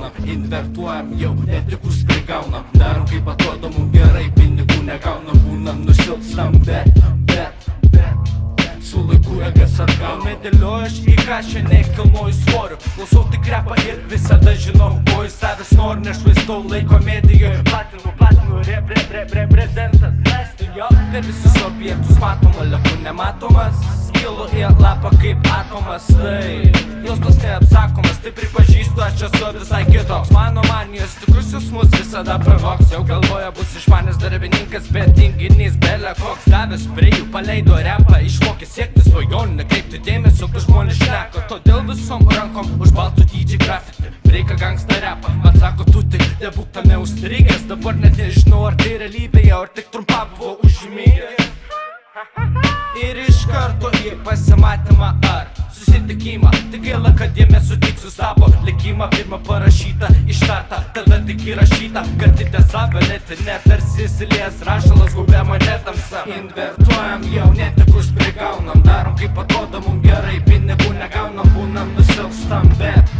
gaunam, invertuojam, jau netikus prigaunam. Darom kaip atrodo mum gerai, pinigų negaunam, būnam nusilpstam, bet su laiku egas atgal. Medėlioju aš į ką čia nekilnoju svoriu, klausau tik repą ir visada žinau, ko jis savęs nori, nešvaistau laiko medijoje. Platinu, reprezentas, leisti jo per visus objektus matoma, leku nematomas, skilu į lapą kaip atomas. Tai jausmas neapsakomas, tai pripažįstu, aš esu visai kitoks. Mano manijos tikrus jausmus visada pravoks, jau galvoja bus išmanęs darbininkas, bet tinginys belė koks. Davęs prie jų paleido repą, išmokė siekti svajonių, nekreipti dėmesio, kai žmonės šneka. Todėl visom rankom už baltų dydžiai grafiti breika gangsta repą. Man sako, tu tik nebūk tame užstrigęs, dabar net nežinau, ar tai realybėje, ar tik trumpa buvo užmygęs. Ir iš karto į pasimatymą ar susitikimą, tik gaila, kad jame sutiksiu savo likimą. Pirmą parašytą, ištartą, tada tik įrašytą, kad tiesa vėlėtinė tarsi įsilies rašalas gaubia mane tamsa. Invertuojam, jau netikus prigaunam, darom kaip atrodo mum gerai, pinigų negaunam, būnam nusilpstam, bet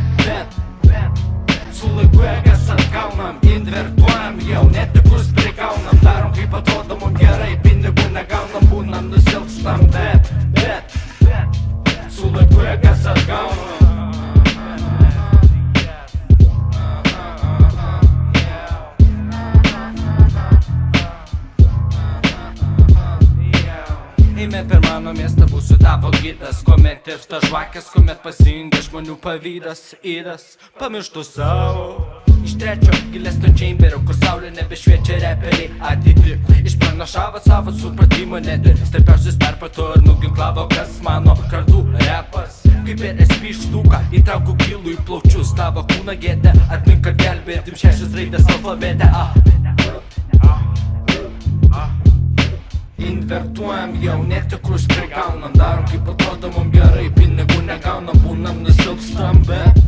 su laiku egas atgaunam. Invertuojam, jau netikus prigaunam, darom kaip atrodo mum gerai, pinigų negaunam, būnam nusilpstam, bet su laiku egas atgaunam. Eime per mano miestą, būsiu tavo gidas, kuomet tiršta žvakės, kuomet pasijungia žmonių pavydas, įdas, pamirštų savo. Iš trečio gilesnio chamberio, kur saulė nebešviečia reperiai ateitį, išpranašavo savo supratimą, net ir stipriausius perprato ir nuginklavo, kas mano kartų repas. Kaip ir SP štuką, įtraukiu gilų į plaučius tavo kūną gėtę, atmink, kad gelbėtim 6 raidės alfabete. Invertuojam, jau netikrus prigaunam, darom kaip atrodo mum gerai, pinigų negaunam, būnam nusilpstam, bet